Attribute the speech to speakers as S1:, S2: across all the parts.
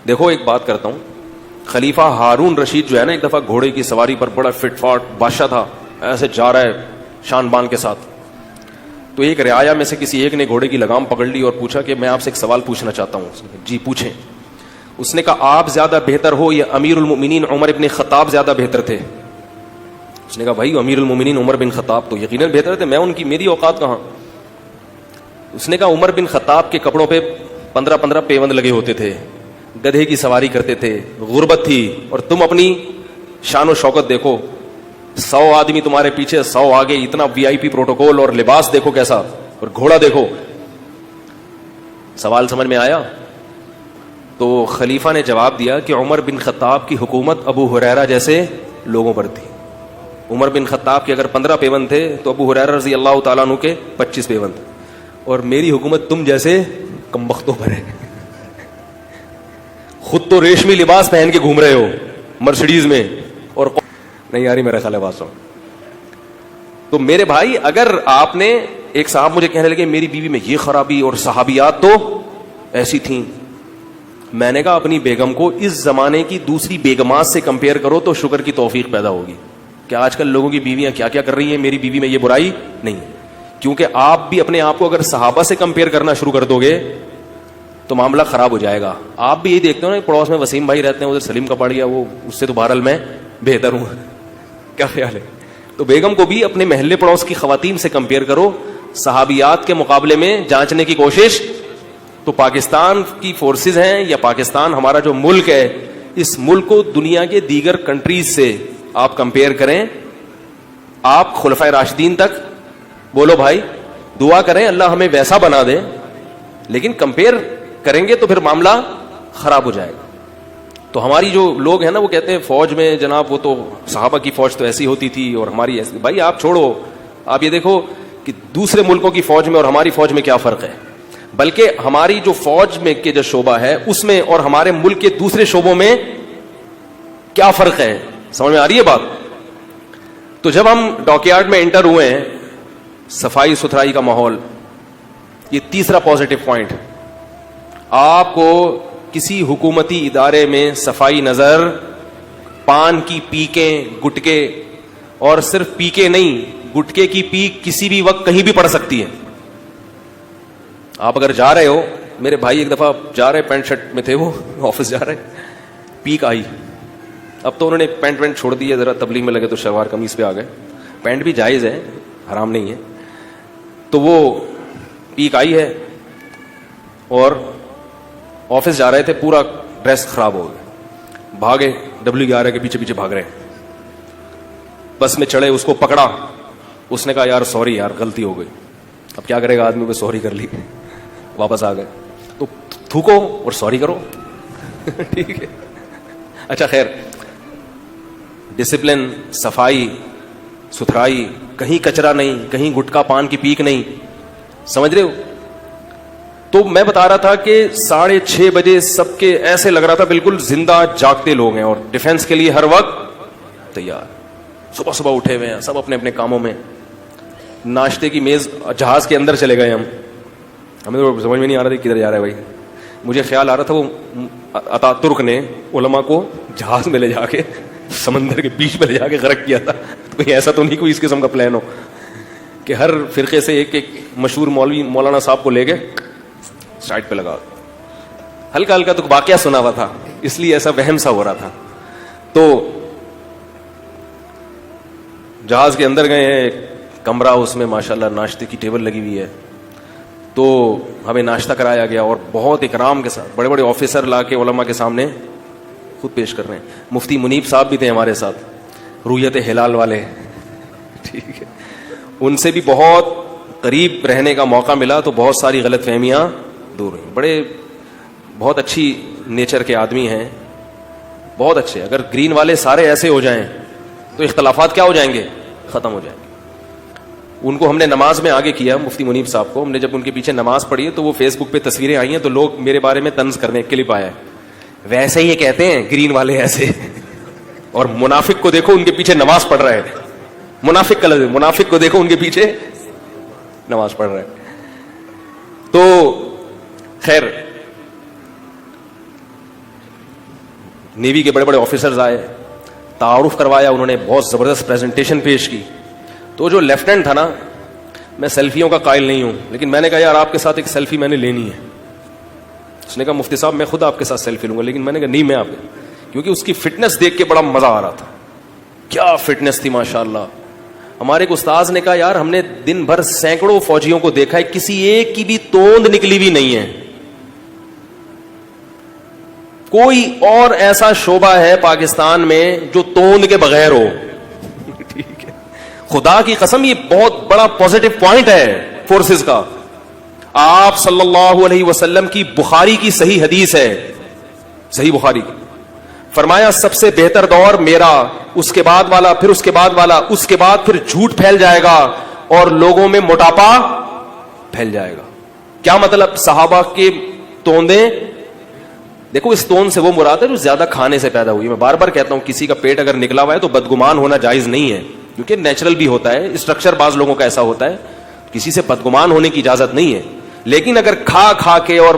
S1: دیکھو ایک بات کرتا ہوں, خلیفہ ہارون رشید جو ہے نا, ایک دفعہ گھوڑے کی سواری پر بڑا فٹ فاٹ بادشاہ تھا, ایسے جا رہا ہے شان بان کے ساتھ. تو ایک رعایا میں سے کسی ایک نے گھوڑے کی لگام پکڑ لی اور پوچھا کہ میں آپ سے ایک سوال پوچھنا چاہتا ہوں. جی پوچھیں. اس نے کہا آپ زیادہ بہتر ہو یا امیر المؤمنین عمر ابن خطاب زیادہ بہتر تھے؟ اس نے کہا بھائی امیر المؤمنین عمر بن خطاب تو یقیناً بہتر تھے, میں ان کی میری اوقات کہاں. اس نے کہا عمر بن خطاب کے کپڑوں پہ 15 پیوند لگے ہوتے تھے, گدھے کی سواری کرتے تھے, غربت تھی, اور تم اپنی شان و شوکت دیکھو, 100 آدمی تمہارے پیچھے 100 آگے, اتنا وی آئی پی پروٹوکول, اور لباس دیکھو کیسا, اور گھوڑا دیکھو. سوال سمجھ میں آیا؟ تو خلیفہ نے جواب دیا کہ عمر بن خطاب کی حکومت ابو ہریرہ جیسے لوگوں پر تھی. عمر بن خطاب کے اگر 15 پیوند تھے تو ابو ہریرہ رضی اللہ تعالیٰ عنہ کے 25 پیوند, اور میری حکومت تم جیسے کمبختوں پر ہے. خود تو ریشمی لباس پہن کے گھوم رہے ہو مرسڈیز میں, اور نہیں یاری میرا خیال ہے بات سن. تو میرے بھائی اگر آپ نے, ایک صاحب مجھے کہنے لگے میری بیوی میں یہ خرابی, اور صحابیات تو ایسی تھیں. میں نے کہا اپنی بیگم کو اس زمانے کی دوسری بیگمات سے کمپیئر کرو تو شکر کی توفیق پیدا ہوگی. کہ آج کل لوگوں کی بیویاں کیا کیا کر رہی ہیں, میری بیوی میں یہ برائی نہیں. کیونکہ آپ بھی اپنے آپ کو اگر صحابہ سے کمپیئر کرنا شروع کر دو گے تو معاملہ خراب ہو جائے گا. آپ بھی یہی دیکھتے ہو نا, پڑوس میں وسیم بھائی رہتے ہیں, ادھر سلیم کپاڑیا, وہ اس سے تو بہرحال میں بہتر ہوں. کیا خیال ہے؟ تو بیگم کو بھی اپنے محلے پڑوس کی خواتین سے کمپیئر کرو, صحابیات کے مقابلے میں جانچنے کی کوشش. تو پاکستان کی فورسز ہیں یا پاکستان ہمارا جو ملک ہے, اس ملک کو دنیا کے دیگر کنٹریز سے آپ کمپیئر کریں. آپ خلفائے راشدین تک بولو بھائی, دعا کریں اللہ ہمیں ویسا بنا دے, لیکن کمپیئر کریں گے تو پھر معاملہ خراب ہو جائے گا. تو ہماری جو لوگ ہیں نا وہ کہتے ہیں فوج میں جناب وہ تو صحابہ کی فوج تو ایسی ہوتی تھی اور ہماری ایسی. بھائی آپ چھوڑو, آپ یہ دیکھو کہ دوسرے ملکوں کی فوج میں اور ہماری فوج میں کیا فرق ہے. بلکہ ہماری جو فوج میں کے جو شعبہ ہے اس میں اور ہمارے ملک کے دوسرے شعبوں میں کیا فرق ہے, سمجھ میں آ رہی ہے بات؟ تو جب ہم ڈاک یارڈ میں انٹر ہوئے ہیں, صفائی ستھرائی کا ماحول, یہ تیسرا پازیٹو پوائنٹ. آپ کو کسی حکومتی ادارے میں صفائی نظر, پان کی پیکیں, گٹکے, اور صرف پیکیں نہیں, گٹکے کی پیک کسی بھی وقت کہیں بھی پڑ سکتی ہے. آپ اگر جا رہے ہو, میرے بھائی ایک دفعہ جا رہے پینٹ شرٹ میں تھے, وہ آفس جا رہے, پیک آئی. اب تو انہوں نے پینٹ وینٹ چھوڑ دی ہے, ذرا تبلیغ میں لگے تو شلوار قمیص پہ آ گئے. پینٹ بھی جائز ہے, حرام نہیں ہے. تو وہ پیک آئی ہے اور آفس جا رہے تھے, پورا ڈریس خراب ہو گیا, بھاگے WR کے پیچھے پیچھے بھاگ رہے. بس میں چڑھے, اس کو پکڑا, اس نے کہا یار سوری یار غلطی ہو گئی. اب کیا کرے گا آدمی, کو سوری کر لی, واپس آ گئے. تو تھوکو اور سوری کرو. ٹھیک ہے, اچھا خیر, ڈسپلن, صفائی ستھرائی, کہیں کچرا نہیں, کہیں گٹکا پان کی پیک نہیں, سمجھ رہے ہو؟ تو میں بتا رہا تھا کہ 6:30 بجے سب کے ایسے لگ رہا تھا بالکل زندہ جاگتے لوگ ہیں اور ڈیفنس کے لیے ہر وقت تیار. صبح صبح اٹھے ہوئے ہیں سب اپنے اپنے کاموں میں. ناشتے کی میز, جہاز کے اندر چلے گئے ہمیں تو سمجھ میں نہیں آ رہا تھا کدھر جا رہا ہے بھائی. مجھے خیال آ رہا تھا وہ اتاترک نے علماء کو جہاز میں لے جا کے سمندر کے بیچ میں لے جا کے غرق کیا تھا. تو کہیں ایسا تو نہیں کوئی اس قسم کا پلان ہو کہ ہر فرقے سے ایک ایک مشہور مولوی مولانا صاحب کو لے کے سائڈ پہ لگا. ہلکا ہلکا تو واقعہ سنا ہوا تھا, اس لیے ایسا وہم سا ہو رہا تھا. تو جہاز کے اندر گئے ہیں, کمرہ, اس میں ماشاءاللہ ناشتے کی ٹیبل لگی ہوئی ہے. تو ہمیں ناشتہ کرایا گیا اور بہت اکرام کے ساتھ بڑے بڑے آفیسر لا کے علماء کے سامنے خود پیش کر رہے ہیں. مفتی منیب صاحب بھی تھے ہمارے ساتھ, رویت ہلال والے. ٹھیک ہے, ان سے بھی بہت قریب رہنے کا موقع ملا تو بہت ساری غلط فہمیاں دور ہوئیں. بڑے بہت اچھی نیچر کے آدمی ہیں, بہت اچھے. اگر گرین والے سارے ایسے ہو جائیں تو اختلافات کیا ہو جائیں گے, ختم ہو جائیں گے. ان کو ہم نے نماز میں آگے کیا, مفتی منیب صاحب کو ہم نے جب ان کے پیچھے نماز پڑھی ہے تو وہ فیس بک پہ تصویریں آئی ہیں تو لوگ میرے بارے میں طنز کرنے, کلپ آیا ہے, ویسے ہی یہ کہتے ہیں گرین والے ایسے, اور منافق کو دیکھو ان کے پیچھے نماز پڑھ رہے ہیں. منافق کا لفظ, منافق کو دیکھو ان کے پیچھے نماز پڑھ رہے ہیں. تو خیر نیوی کے بڑے بڑے آفیسرز آئے, تعارف کروایا انہوں نے, بہت زبردست پریزنٹیشن پیش کی. تو جو لیفٹیننٹ تھا نا, میں سیلفیوں کا قائل نہیں ہوں, لیکن میں نے کہا یار آپ کے ساتھ ایک سیلفی میں نے لینی ہے. اس نے کہا مفتی صاحب میں خود آپ کے ساتھ سیلفی لوں گا, لیکن میں نے کہا نہیں میں آپ, کیونکہ اس کی فٹنس دیکھ کے بڑا مزہ آ رہا تھا. کیا فٹنس تھی ماشاء اللہ. ہمارے ایک استاذ نے کہا یار ہم نے دن بھر سینکڑوں فوجیوں کو دیکھا ہے, کسی ایک کی بھی توند نکلی بھی نہیں ہے. کوئی اور ایسا شعبہ ہے پاکستان میں جو توند کے بغیر ہو؟ ٹھیک ہے, خدا کی قسم یہ بہت بڑا پازیٹو پوائنٹ ہے فورسز کا. آپ صلی اللہ علیہ وسلم کی بخاری کی صحیح حدیث ہے, صحیح بخاری کی, فرمایا سب سے بہتر دور میرا, اس کے بعد والا, پھر اس کے بعد والا, اس کے بعد پھر جھوٹ پھیل جائے گا اور لوگوں میں موٹاپا پھیل جائے گا. کیا مطلب؟ صحابہ کے توندیں, دیکھو اس توند سے وہ مراد ہے جو زیادہ کھانے سے پیدا ہوئی. میں بار بار کہتا ہوں کسی کا پیٹ اگر نکلا ہوا ہے تو بدگمان ہونا جائز نہیں ہے, کیونکہ نیچرل بھی ہوتا ہے, اسٹرکچر بعض لوگوں کا ایسا ہوتا ہے, کسی سے بدگمان ہونے کی اجازت نہیں ہے. لیکن اگر کھا کھا کے اور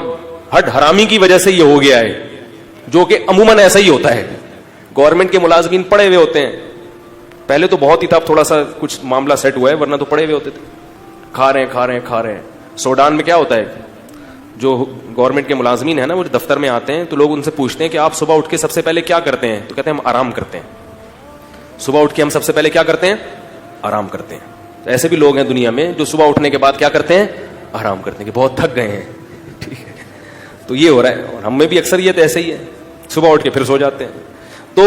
S1: ہڈ حرامی کی وجہ سے یہ ہو گیا ہے, جو کہ عموماً ایسا ہی ہوتا ہے, گورنمنٹ کے ملازمین پڑے ہوئے ہوتے ہیں, پہلے تو بہت ہی تھا, تھوڑا سا کچھ معاملہ سیٹ ہوا ہے, ورنہ تو پڑے ہوئے ہوتے تھے, کھا رہے ہیں. سوڈان میں کیا ہوتا ہے, جو گورنمنٹ کے ملازمین ہیں نا, وہ دفتر میں آتے ہیں تو لوگ ان سے پوچھتے ہیں کہ آپ صبح اٹھ کے سب سے پہلے کیا کرتے ہیں, تو کہتے ہیں ہم آرام کرتے ہیں. صبح اٹھ کے ہم سب سے پہلے کیا کرتے ہیں, آرام کرتے ہیں. ایسے بھی لوگ ہیں دنیا میں جو صبح اٹھنے کے بعد کیا کرتے ہیں, آرام کرتے ہیں, کہ بہت تھک گئے ہیں. ٹھیک ہے, تو یہ ہو رہا ہے, اور ہم میں بھی اکثریت ایسے ہی ہے, صبح اٹھ کے پھر سو جاتے ہیں. تو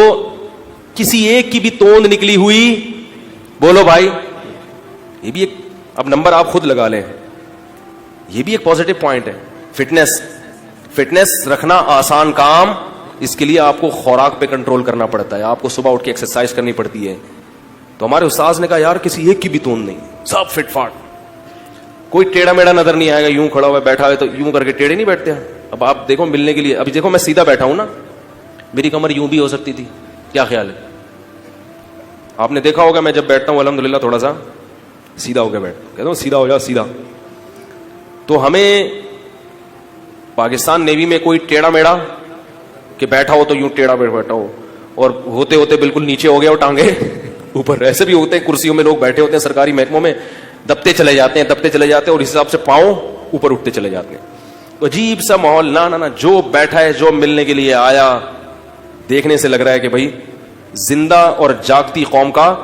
S1: کسی ایک کی بھی توند نکلی ہوئی, بولو بھائی, یہ بھی ایک, اب نمبر آپ خود لگا لیں, یہ بھی ایک پازیٹو پوائنٹ ہے. فٹنس رکھنا آسان کام, اس کے لیے آپ کو خوراک پہ کنٹرول کرنا پڑتا ہے, آپ کو صبح اٹھ کے ایکسرسائز کرنی پڑتی ہے. تو ہمارے استاذ نے کہا یار کسی ایک کی بھی توند نہیں, سب فٹ فاٹ, کوئی ٹیڑھا میڑا نظر نہیں آئے گا. یوں کھڑا ہوا بیٹھا ہے تو یوں کر کے ٹیڑھے نہیں بیٹھتے. اب آپ دیکھو ملنے کے لیے, ابھی دیکھو میں سیدھا بیٹھا ہوں نا, میری کمر یوں بھی ہو سکتی تھی, کیا خیال ہے؟ آپ نے دیکھا ہوگا میں جب بیٹھتا ہوں الحمدللہ تھوڑا سا سیدھا ہو کے بیٹھتا ہوں, کہتا ہوں سیدھا ہو جاؤ سیدھا. تو ہمیں پاکستان نیوی میں کوئی ٹیڑھا میڑا کہ بیٹھا ہو تو یوں ٹیڑھا بیٹھا ہو, اور ہوتے ہوتے بالکل نیچے ہو گیا اور ٹانگیں اوپر. ایسے بھی ہوتے ہیں کرسیوں میں لوگ بیٹھے ہوتے ہیں سرکاری محکموں میں, دبتے چلے جاتے ہیں اور اس حساب سے پاؤں اوپر اٹھتے چلے جاتے ہیں. عجیب سا ماحول. نہ جو بیٹھا ہے, جو ملنے کے لیے آیا, دیکھنے سے لگ رہا ہے کہ بھائی زندہ اور جاگتی قوم کا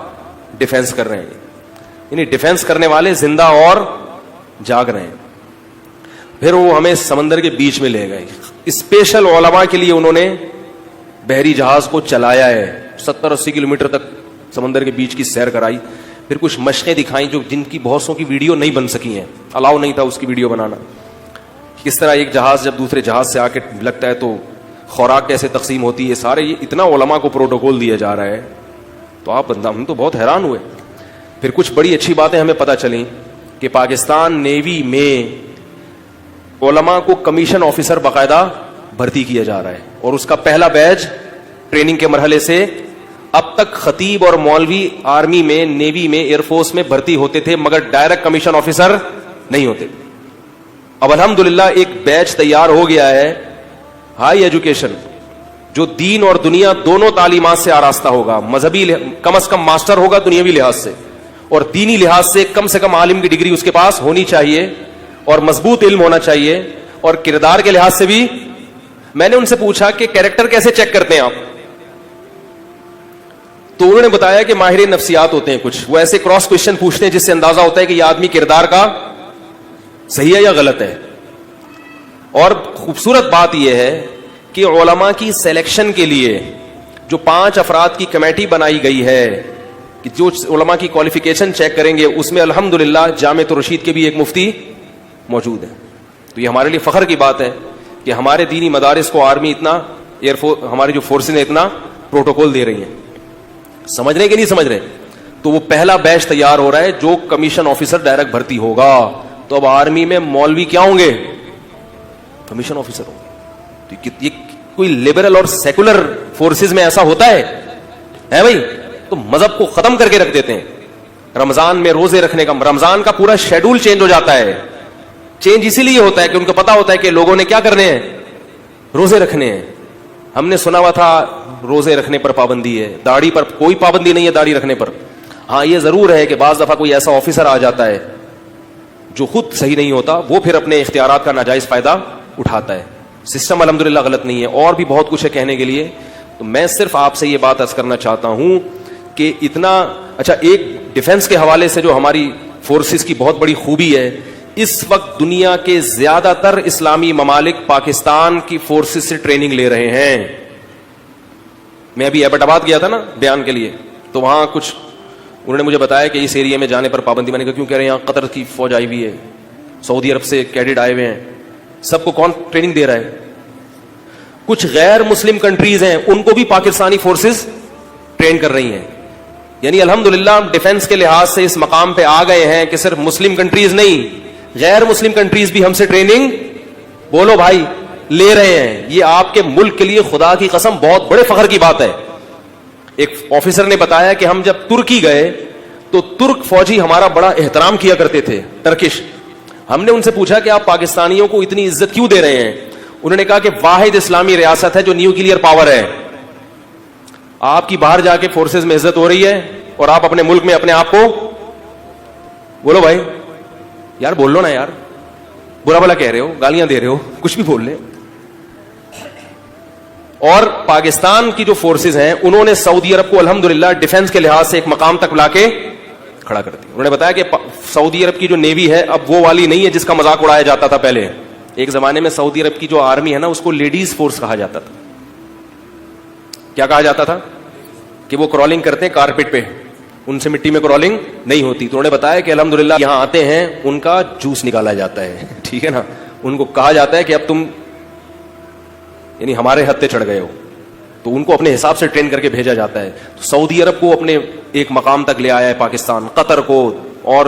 S1: ڈیفینس کر رہے ہیں, یعنی ڈیفینس کرنے والے زندہ اور جاگ رہے ہیں. پھر وہ ہمیں سمندر کے بیچ میں لے گئے, اسپیشل علماء کے لیے انہوں نے بحری جہاز کو چلایا ہے, 70-80 کلومیٹر تک سمندر کے بیچ کی سیر کرائی. پھر کچھ مشقیں دکھائیں جو جن کی بہت سو کی ویڈیو نہیں بن سکی ہیں, الاؤ نہیں تھا اس کی ویڈیو بنانا. کس طرح ایک جہاز جب دوسرے جہاز سے آ کے لگتا ہے تو خوراک کیسے تقسیم ہوتی ہے, سارے یہ اتنا علماء کو پروٹوکول دیا جا رہا ہے. تو آپ ہم تو بہت حیران ہوئے. پھر کچھ بڑی اچھی باتیں ہمیں پتہ چلیں کہ پاکستان نیوی میں علماء کو کمیشن آفیسر باقاعدہ بھرتی کیا جا رہا ہے, اور اس کا پہلا بیچ ٹریننگ کے مرحلے سے. اب تک خطیب اور مولوی آرمی میں, نیوی میں, ایئر فورس میں بھرتی ہوتے تھے, مگر ڈائریکٹ کمیشن آفیسر نہیں ہوتے. اب الحمدللہ ایک بیچ تیار ہو گیا ہے, ہائی ایجوکیشن, جو دین اور دنیا دونوں تعلیمات سے آراستہ ہوگا. مذہبی کم از کم ماسٹر ہوگا دنیاوی لحاظ سے, اور دینی لحاظ سے کم سے کم عالم کی ڈگری اس کے پاس ہونی چاہیے, اور مضبوط علم ہونا چاہیے, اور کردار کے لحاظ سے بھی. میں نے ان سے پوچھا کہ کیریکٹر کیسے چیک کرتے ہیں آپ, تو انہوں نے بتایا کہ ماہر نفسیات ہوتے ہیں کچھ, وہ ایسے کراس کوشچن پوچھتے ہیں جس سے اندازہ ہوتا ہے کہ یہ آدمی کردار کا صحیح ہے یا غلط ہے. اور خوبصورت بات یہ ہے کہ علماء کی سلیکشن کے لیے جو 5 افراد کی کمیٹی بنائی گئی ہے کہ جو علماء کی کوالیفیکیشن چیک کریں گے, اس میں الحمدللہ جامعۃ الرشید کے بھی ایک مفتی موجود ہے. تو یہ ہمارے لیے فخر کی بات ہے کہ ہمارے دینی مدارس کو آرمی اتنا, ایئر فورس, ہماری جو فورسز نے اتنا پروٹوکول دے رہی ہیں. سمجھ رہے کہ نہیں سمجھ رہے؟ تو وہ پہلا بیچ تیار ہو رہا ہے جو کمیشن آفیسر ڈائریکٹ بھرتی ہوگا. تو اب آرمی میں مولوی کیا ہوں گے, کمیشن آفیسر ہوں گے. تو یہ کوئی لبرل اور سیکولر فورسز میں ایسا ہوتا ہے بھائی؟ تو مذہب کو ختم کر کے رکھ دیتے ہیں. رمضان میں روزے رکھنے کا, رمضان کا پورا شیڈول چینج ہو جاتا ہے. چینج اسی لیے ہوتا ہے کہ ان کو پتا ہوتا ہے کہ لوگوں نے کیا کرنے ہیں, روزے رکھنے ہیں. ہم نے سنا ہوا تھا روزے رکھنے پر پابندی ہے, داڑھی پر کوئی پابندی نہیں ہے داڑھی رکھنے پر. ہاں یہ ضرور ہے کہ بعض دفعہ کوئی ایسا آفیسر آ جاتا ہے جو خود صحیح نہیں ہوتا, وہ پھر اپنے اختیارات کا ناجائز فائدہ اٹھاتا ہے. سسٹم الحمدللہ غلط نہیں ہے, اور بھی بہت کچھ ہے کہنے کے لیے. تو میں صرف آپ سے یہ بات عرض کرنا چاہتا ہوں کہ اتنا اچھا, ایک ڈیفنس کے حوالے سے جو ہماری فورسز کی بہت بڑی خوبی ہے, اس وقت دنیا کے زیادہ تر اسلامی ممالک پاکستان کی فورسز سے ٹریننگ لے رہے ہیں. میں ابھی ایبٹ آباد گیا تھا نا بیان کے لیے, تو وہاں کچھ انہوں نے مجھے بتایا کہ اس ایریا میں جانے پر پابندی. میں نے کہا کیوں کہہ رہے ہیں, یہاں قطر کی فوج آئی ہوئی ہے, سعودی عرب سے کیڈٹ آئے ہوئے ہیں, سب کو کون ٹریننگ دے رہا ہے؟ کچھ غیر مسلم کنٹریز ہیں, ان کو بھی پاکستانی فورسز ٹرین کر رہی ہیں. یعنی الحمدللہ ڈیفنس کے لحاظ سے اس مقام پہ آ گئے ہیں کہ صرف مسلم کنٹریز نہیں, غیر مسلم کنٹریز بھی ہم سے ٹریننگ, بولو بھائی, لے رہے ہیں. یہ آپ کے ملک کے لیے خدا کی قسم بہت بڑے فخر کی بات ہے. ایک آفیسر نے بتایا کہ ہم جب ترکی گئے تو ترک فوجی ہمارا بڑا احترام کیا کرتے تھے, ٹرکش. ہم نے ان سے پوچھا کہ آپ پاکستانیوں کو اتنی عزت کیوں دے رہے ہیں؟ انہوں نے کہا کہ واحد اسلامی ریاست ہے جو نیوکلیئر پاور ہے. آپ کی باہر جا کے فورسز میں عزت ہو رہی ہے اور آپ اپنے ملک میں اپنے آپ کو, بولو بھائی یار, بول لو نا یار, برا بھلا کہہ رہے ہو, گالیاں دے رہے ہو, کچھ بھی بول لے. اور پاکستان کی جو فورسز ہیں انہوں نے سعودی عرب کو الحمدللہ ڈیفنس کے لحاظ سے ایک مقام تک لا کے کھڑا کر دیا. انہوں نے بتایا کہ سعودی عرب کی جو نیوی ہے اب وہ والی نہیں ہے جس کا مذاق اڑایا جاتا تھا پہلے. ایک زمانے میں سعودی عرب کی جو آرمی ہے نا, اس کو لیڈیز فورس کہا جاتا تھا. کیا کہا جاتا تھا؟ کہ وہ کرالنگ کرتے ہیں کارپیٹ پہ, ان سے مٹی میں کرالنگ نہیں ہوتی. تو انہوں نے بتایا کہ الحمدللہ یہاں آتے ہیں ان کا جوس نکالا جاتا ہے, ٹھیک ہے نا. ان کو کہا جاتا ہے کہ اب تم یعنی ہمارے حد پہ چڑھ گئے ہو, تو ان کو اپنے حساب سے ٹرین کر کے بھیجا جاتا ہے. تو سعودی عرب کو اپنے ایک مقام تک لے آیا ہے پاکستان, قطر کو, اور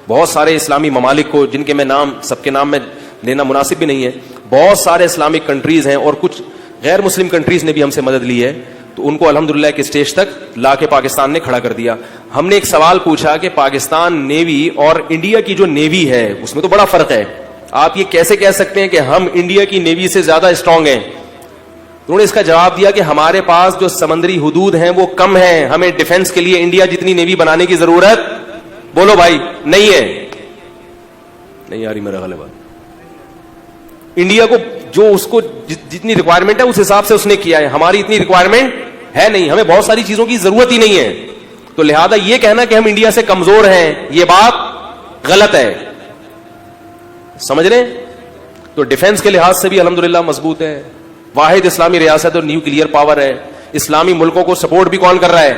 S1: بہت سارے اسلامی ممالک کو جن کے میں نام, سب کے نام میں لینا مناسب بھی نہیں ہے. بہت سارے اسلامک کنٹریز ہیں اور کچھ غیر مسلم کنٹریز نے بھی ہم سے مدد لی ہے. تو ان کو الحمدللہ ایک اسٹیج تک لا کے پاکستان نے کھڑا کر دیا. ہم نے ایک سوال پوچھا کہ پاکستان نیوی اور انڈیا کی جو نیوی ہے اس میں تو بڑا فرق ہے, آپ یہ کیسے کہہ سکتے ہیں کہ ہم انڈیا کی نیوی سے زیادہ اسٹرانگ ہیں؟ انہوں نے اس کا جواب دیا کہ ہمارے پاس جو سمندری حدود ہیں وہ کم ہیں, ہمیں ڈیفنس کے لیے انڈیا جتنی نیوی بنانے کی ضرورت, بولو بھائی, نہیں ہے. نہیں آ رہی میرا غلط بات. انڈیا کو جو اس کو جتنی ریکوائرمنٹ ہے اس حساب سے اس نے کیا ہے, ہماری اتنی ریکوائرمنٹ ہے نہیں, ہمیں بہت ساری چیزوں کی ضرورت ہی نہیں ہے. تو لہذا یہ کہنا کہ ہم انڈیا سے کمزور ہیں, یہ بات غلط ہے, سمجھ رہے ہیں؟ تو ڈیفنس کے لحاظ سے بھی الحمدللہ مضبوط ہے, واحد اسلامی ریاست اور نیوکلیئر پاور ہے. اسلامی ملکوں کو سپورٹ بھی کون کر رہا ہے؟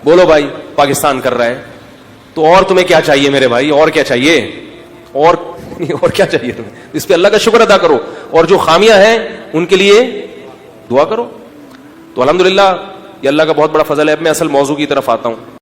S1: بولو بھائی, پاکستان کر رہا ہے. تو اور تمہیں کیا چاہیے میرے بھائی, اور کیا چاہیے, اور کیا چاہیے تمہیں؟ اس پہ اللہ کا شکر ادا کرو, اور جو خامیاں ہیں ان کے لیے دعا کرو. تو الحمدللہ یہ اللہ کا بہت بڑا فضل ہے. اب میں اصل موضوع کی طرف آتا ہوں.